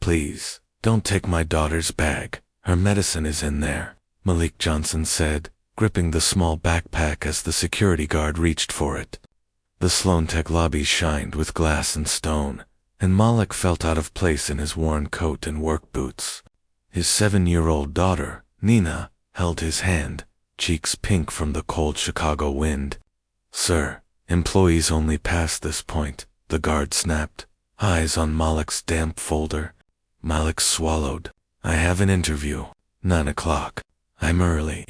Please, don't take my daughter's bag. Her medicine is in there, Malik Johnson said, gripping the small backpack as the security guard reached for it. The Sloan Tech lobby shined with glass and stone, and Malik felt out of place in his worn coat and work boots. His 7-year-old daughter, Nina, held his hand, cheeks pink from the cold Chicago wind. Sir, employees only pass this point, the guard snapped, eyes on Malik's damp folder. Malik swallowed. I have an interview. 9 o'clock. I'm early.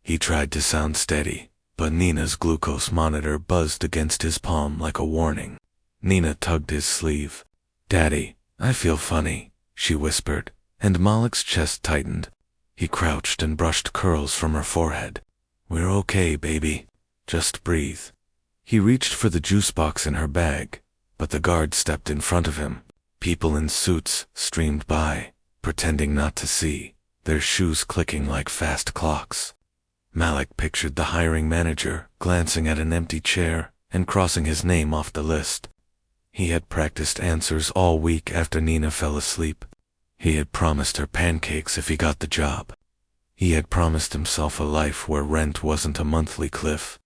He tried to sound steady, but Nina's glucose monitor buzzed against his palm like a warning. Nina tugged his sleeve. Daddy, I feel funny, she whispered, and Malik's chest tightened. He crouched and brushed curls from her forehead. We're okay, baby. Just breathe. He reached for the juice box in her bag, but the guard stepped in front of him. People in suits streamed by, pretending not to see, their shoes clicking like fast clocks. Malik pictured the hiring manager glancing at an empty chair and crossing his name off the list. He had practiced answers all week after Nina fell asleep. He had promised her pancakes if he got the job. He had promised himself a life where rent wasn't a monthly cliff.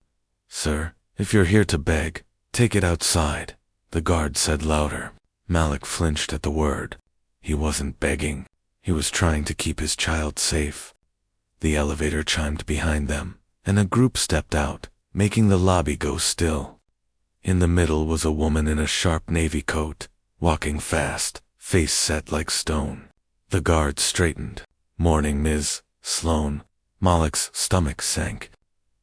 Sir, if you're here to beg, take it outside, the guard said louder. Malik flinched at the word. He wasn't begging. He was trying to keep his child safe. The elevator chimed behind them, and a group stepped out, making the lobby go still. In the middle was a woman in a sharp navy coat, walking fast, face set like stone. The guard straightened. Morning, Ms. Sloan. Malik's stomach sank.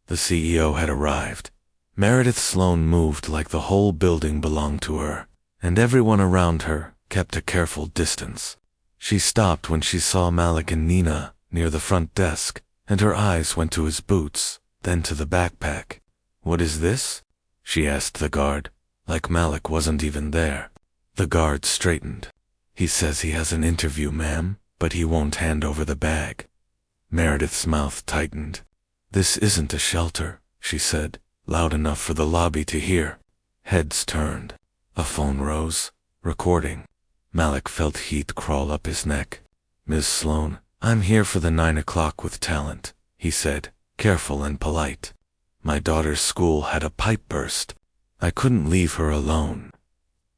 The CEO had arrived. Meredith Sloan moved like the whole building belonged to her, and everyone around her kept a careful distance. She stopped when she saw Malik and Nina near the front desk, and her eyes went to his boots, then to the backpack. What is this? She asked the guard, like Malik wasn't even there. The guard straightened. He says he has an interview, ma'am, but he won't hand over the bag. Meredith's mouth tightened. This isn't a shelter, she said, loud enough for the lobby to hear. Heads turned. A phone rose. Recording. Malik felt heat crawl up his neck. Ms. Sloan, I'm here for the 9 o'clock with talent, he said, careful and polite. My daughter's school had a pipe burst. I couldn't leave her alone.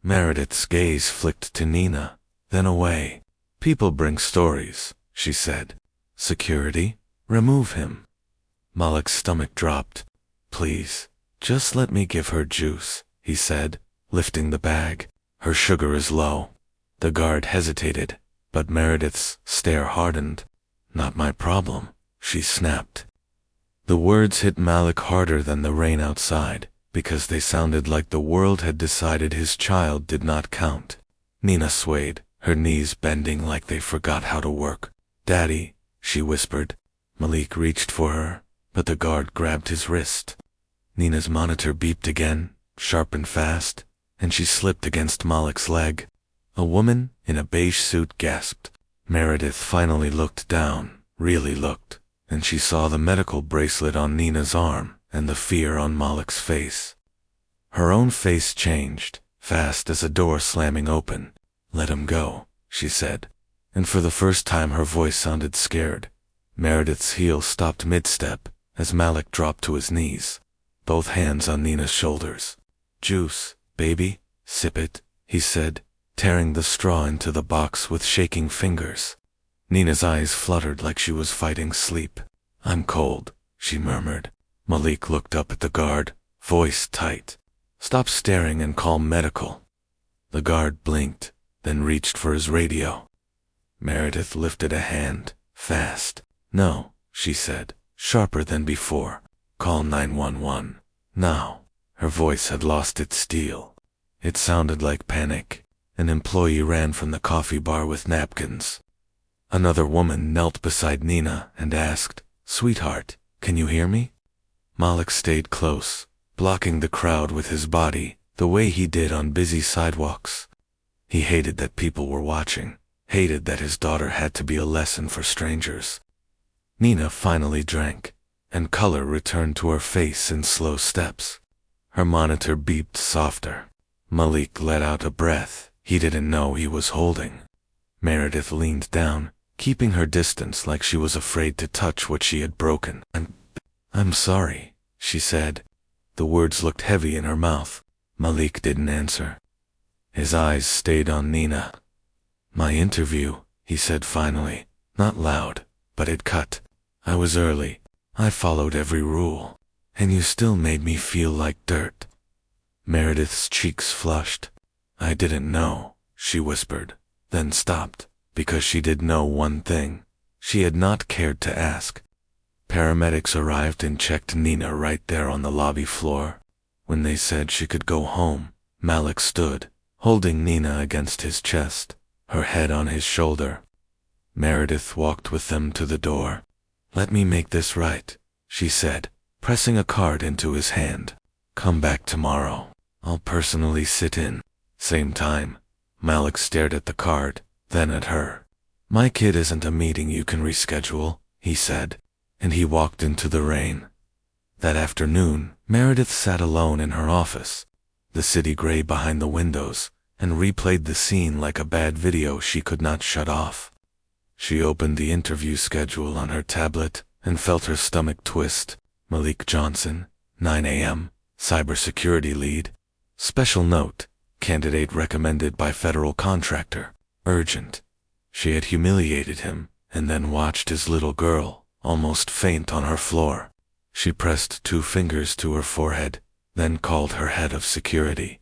Meredith's gaze flicked to Nina, then away. People bring stories, she said. Security? Remove him. Malik's stomach dropped. Please, just let me give her juice, he said, lifting the bag. Her sugar is low. The guard hesitated, but Meredith's stare hardened. Not my problem, she snapped. The words hit Malik harder than the rain outside, because they sounded like the world had decided his child did not count. Nina swayed, her knees bending like they forgot how to work. Daddy, she whispered. Malik reached for her, but the guard grabbed his wrist. Nina's monitor beeped again, sharp and fast, and she slipped against Malik's leg. A woman in a beige suit gasped. Meredith finally looked down, really looked, and she saw the medical bracelet on Nina's arm and the fear on Malik's face. Her own face changed, fast as a door slamming open. Let him go, she said, and for the first time her voice sounded scared. Meredith's heel stopped mid-step as Malik dropped to his knees, both hands on Nina's shoulders. Juice, baby, sip it, he said, tearing the straw into the box with shaking fingers. Nina's eyes fluttered like she was fighting sleep. I'm cold, she murmured. Malik looked up at the guard, voice tight. Stop staring and call medical. The guard blinked, then reached for his radio. Meredith lifted a hand, fast. No, she said, sharper than before. Call 911. Now. Her voice had lost its steel. It sounded like panic. An employee ran from the coffee bar with napkins. Another woman knelt beside Nina and asked, Sweetheart, can you hear me? Malik stayed close, blocking the crowd with his body, the way he did on busy sidewalks. He hated that people were watching, hated that his daughter had to be a lesson for strangers. Nina finally drank, and color returned to her face in slow steps. Her monitor beeped softer. Malik let out a breath he didn't know he was holding. Meredith leaned down, keeping her distance like she was afraid to touch what she had broken. I'm sorry, she said. The words looked heavy in her mouth. Malik didn't answer. His eyes stayed on Nina. My interview, he said finally, not loud, but it cut. I was early. I followed every rule. And you still made me feel like dirt. Meredith's cheeks flushed. I didn't know, she whispered, then stopped, because she did know one thing. She had not cared to ask. Paramedics arrived and checked Nina right there on the lobby floor. When they said she could go home, Malik stood, holding Nina against his chest, her head on his shoulder. Meredith walked with them to the door. Let me make this right, she said, pressing a card into his hand. Come back tomorrow. I'll personally sit in. Same time. Malik stared at the card, then at her. My kid isn't a meeting you can reschedule, he said, and he walked into the rain. That afternoon, Meredith sat alone in her office, the city gray behind the windows, and replayed the scene like a bad video she could not shut off. She opened the interview schedule on her tablet and felt her stomach twist. Malik Johnson, 9 a.m., cybersecurity lead. Special note, candidate recommended by federal contractor, urgent. She had humiliated him and then watched his little girl almost faint on her floor. She pressed 2 fingers to her forehead, then called her head of security.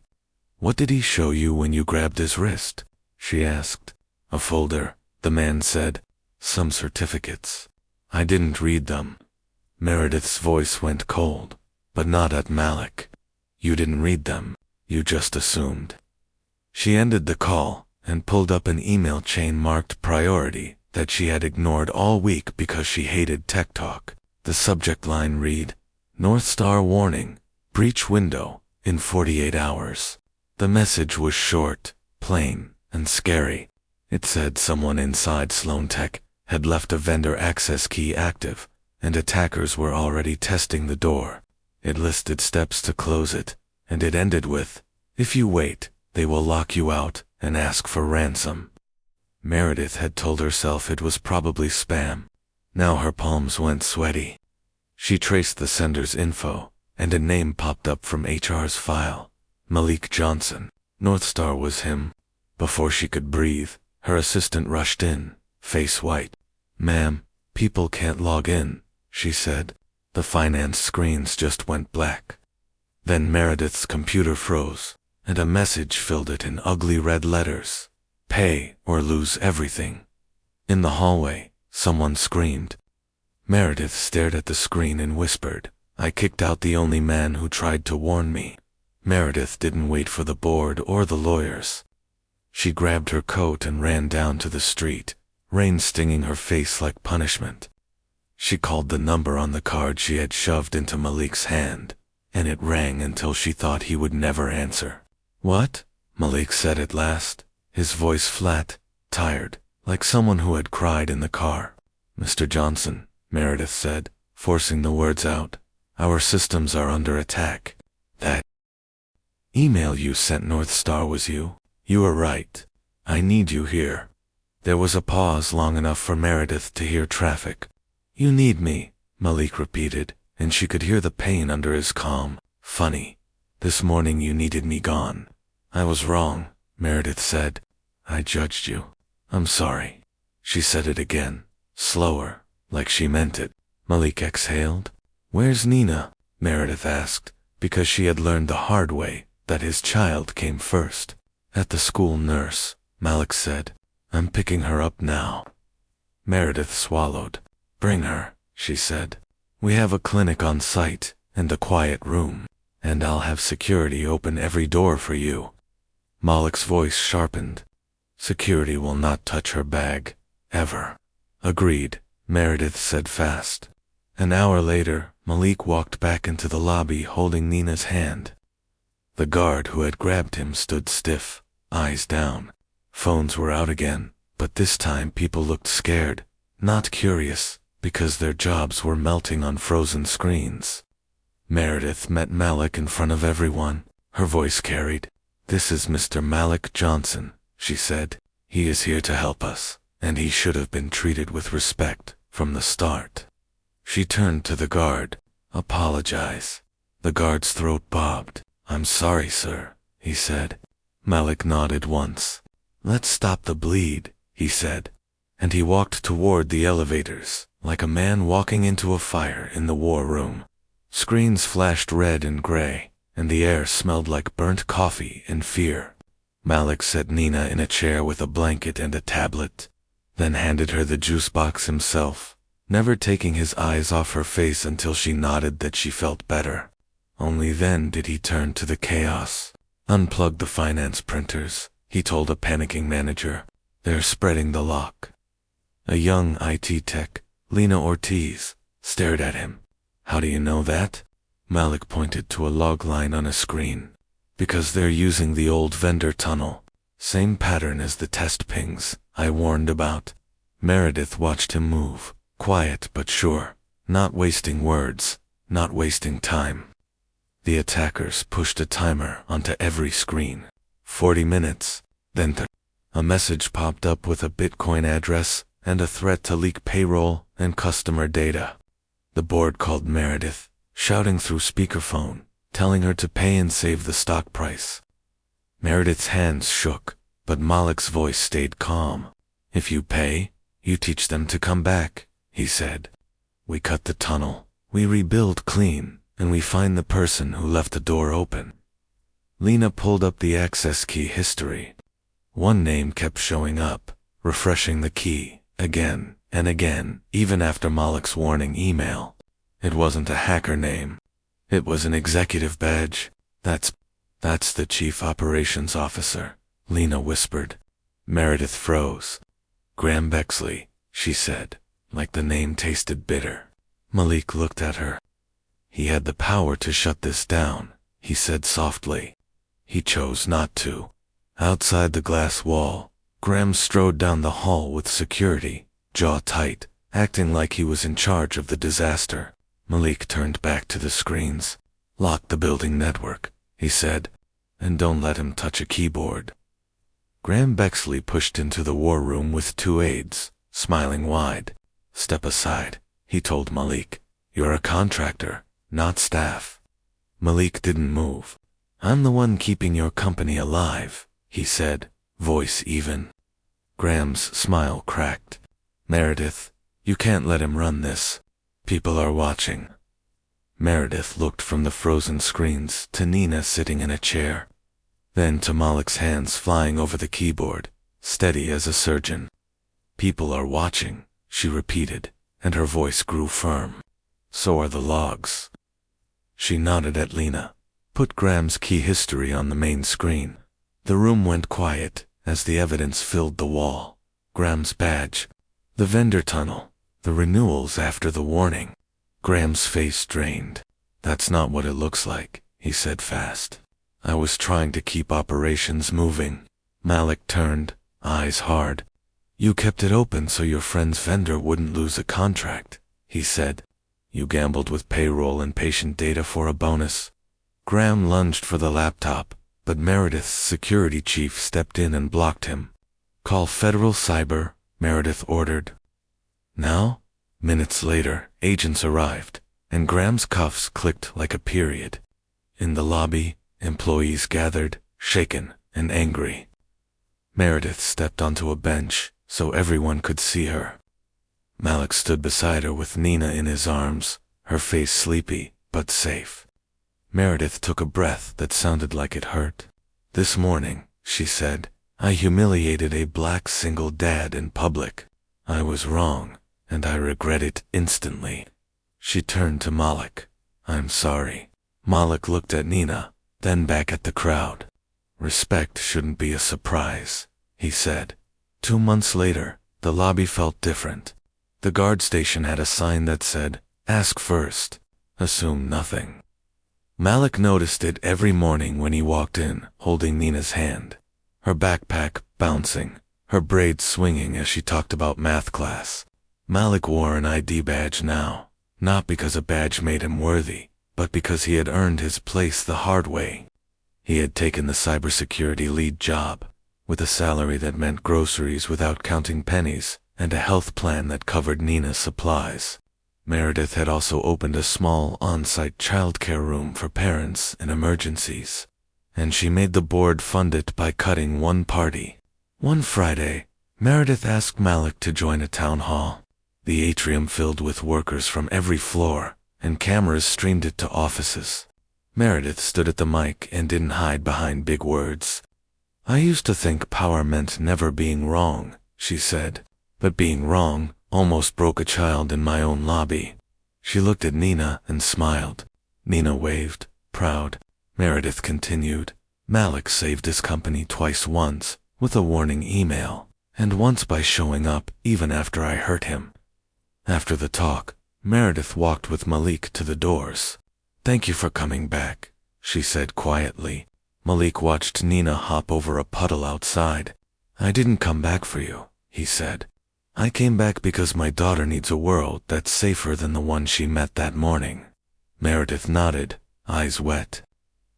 What did he show you when you grabbed his wrist? She asked. A folder, the man said. Some certificates. I didn't read them. Meredith's voice went cold, but not at Malik. You didn't read them, you just assumed. She ended the call and pulled up an email chain marked priority that she had ignored all week because she hated tech talk. The subject line read, North Star warning, breach window, in 48 hours. The message was short, plain, and scary. It said someone inside Sloan Tech had left a vendor access key active, and attackers were already testing the door. It listed steps to close it, and it ended with, if you wait, they will lock you out and ask for ransom. Meredith had told herself it was probably spam. Now her palms went sweaty. She traced the sender's info, and a name popped up from HR's file. Malik Johnson. North Star was him. Before she could breathe, her assistant rushed in, face white. Ma'am, people can't log in, she said. The finance screens just went black. Then Meredith's computer froze, and a message filled it in ugly red letters. Pay or lose everything. In the hallway, someone screamed. Meredith stared at the screen and whispered, I kicked out the only man who tried to warn me. Meredith didn't wait for the board or the lawyers. She grabbed her coat and ran down to the street, rain stinging her face like punishment. She called the number on the card she had shoved into Malik's hand, and it rang until she thought he would never answer. What? Malik said at last, his voice flat, tired, like someone who had cried in the car. Mr. Johnson, Meredith said, forcing the words out, our systems are under attack. That email you sent North Star was you? You were right. I need you here. There was a pause long enough for Meredith to hear traffic. You need me, Malik repeated, and she could hear the pain under his calm. Funny. This morning you needed me gone. I was wrong, Meredith said. I judged you. I'm sorry. She said it again, slower, like she meant it. Malik exhaled. Where's Nina? Meredith asked, because she had learned the hard way that his child came first. At the school nurse, Malik said. I'm picking her up now. Meredith swallowed. Bring her, she said. We have a clinic on site and a quiet room, and I'll have security open every door for you. Malik's voice sharpened. Security will not touch her bag, ever. Agreed, Meredith said fast. An hour later, Malik walked back into the lobby holding Nina's hand. The guard who had grabbed him stood stiff, eyes down. Phones were out again, but this time people looked scared, not curious, because their jobs were melting on frozen screens. Meredith met Malik in front of everyone. Her voice carried. This is Mr. Malik Johnson, she said. He is here to help us, and he should have been treated with respect from the start. She turned to the guard. Apologize. The guard's throat bobbed. I'm sorry, sir, he said. Malik nodded once. Let's stop the bleed, he said. And he walked toward the elevators, like a man walking into a fire in the war room. Screens flashed red and gray, and the air smelled like burnt coffee and fear. Malik set Nina in a chair with a blanket and a tablet, then handed her the juice box himself, never taking his eyes off her face until she nodded that she felt better. Only then did he turn to the chaos. Unplug the finance printers, he told a panicking manager. They're spreading the lock. A young IT tech, Lena Ortiz, stared at him. How do you know that? Malik pointed to a log line on a screen. Because they're using the old vendor tunnel. Same pattern as the test pings I warned about. Meredith watched him move, quiet but sure, not wasting words, not wasting time. The attackers pushed a timer onto every screen. 40 minutes, then a message popped up with a Bitcoin address and a threat to leak payroll and customer data. The board called Meredith, shouting through speakerphone, telling her to pay and save the stock price. Meredith's hands shook, but Malik's voice stayed calm. If you pay, you teach them to come back, he said. We cut the tunnel, we rebuild clean, and we find the person who left the door open. Lena pulled up the access key history. One name kept showing up, refreshing the key, again and again, even after Malik's warning email. It wasn't a hacker name. It was an executive badge. That's the Chief Operations Officer, Lena whispered. Meredith froze. Graham Bexley, she said, like the name tasted bitter. Malik looked at her. He had the power to shut this down, he said softly. He chose not to. Outside the glass wall, Graham strode down the hall with security, jaw tight, acting like he was in charge of the disaster. Malik turned back to the screens. Lock the building network, he said, and don't let him touch a keyboard. Graham Bexley pushed into the war room with 2 aides, smiling wide. Step aside, he told Malik. You're a contractor, not staff. Malik didn't move. I'm the one keeping your company alive, he said, voice even. Graham's smile cracked. Meredith, you can't let him run this. People are watching. Meredith looked from the frozen screens to Nina sitting in a chair, then to Malik's hands flying over the keyboard, steady as a surgeon. People are watching, she repeated, and her voice grew firm. So are the logs. She nodded at Lena. Put Graham's key history on the main screen. The room went quiet as the evidence filled the wall. Graham's badge, the vendor tunnel, the renewals after the warning. Graham's face drained. That's not what it looks like, he said fast. I was trying to keep operations moving. Malik turned, eyes hard. You kept it open so your friend's vendor wouldn't lose a contract, he said. You gambled with payroll and patient data for a bonus. Graham lunged for the laptop, but Meredith's security chief stepped in and blocked him. Call Federal Cyber, Meredith ordered. Now? Minutes later, agents arrived, and Graham's cuffs clicked like a period. In the lobby, employees gathered, shaken and angry. Meredith stepped onto a bench so everyone could see her. Malik stood beside her with Nina in his arms, her face sleepy but safe. Meredith took a breath that sounded like it hurt. This morning, she said, I humiliated a black single dad in public. I was wrong, and I regret it instantly. She turned to Malik. I'm sorry. Malik looked at Nina, then back at the crowd. Respect shouldn't be a surprise, he said. 2 months later, the lobby felt different. The guard station had a sign that said, Ask first, assume nothing. Malik noticed it every morning when he walked in, holding Nina's hand. Her backpack bouncing, her braids swinging as she talked about math class. Malik wore an ID badge now, not because a badge made him worthy, but because he had earned his place the hard way. He had taken the cybersecurity lead job, with a salary that meant groceries without counting pennies, and a health plan that covered Nina's supplies. Meredith had also opened a small on-site childcare room for parents in emergencies, and she made the board fund it by cutting one party. One Friday, Meredith asked Malik to join a town hall. The atrium filled with workers from every floor, and cameras streamed it to offices. Meredith stood at the mic and didn't hide behind big words. "I used to think power meant never being wrong," she said, "but being wrong almost broke a child in my own lobby." She looked at Nina and smiled. Nina waved, proud. Meredith continued, "Malik saved his company twice, once with a warning email, and once by showing up even after I hurt him." After the talk, Meredith walked with Malik to the doors. "Thank you for coming back," she said quietly. Malik watched Nina hop over a puddle outside. "I didn't come back for you," he said. "I came back because my daughter needs a world that's safer than the one she met that morning." Meredith nodded, eyes wet.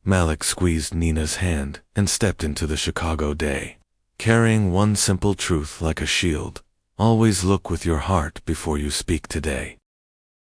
Malik squeezed Nina's hand and stepped into the Chicago day, carrying one simple truth like a shield: always look with your heart before you speak today.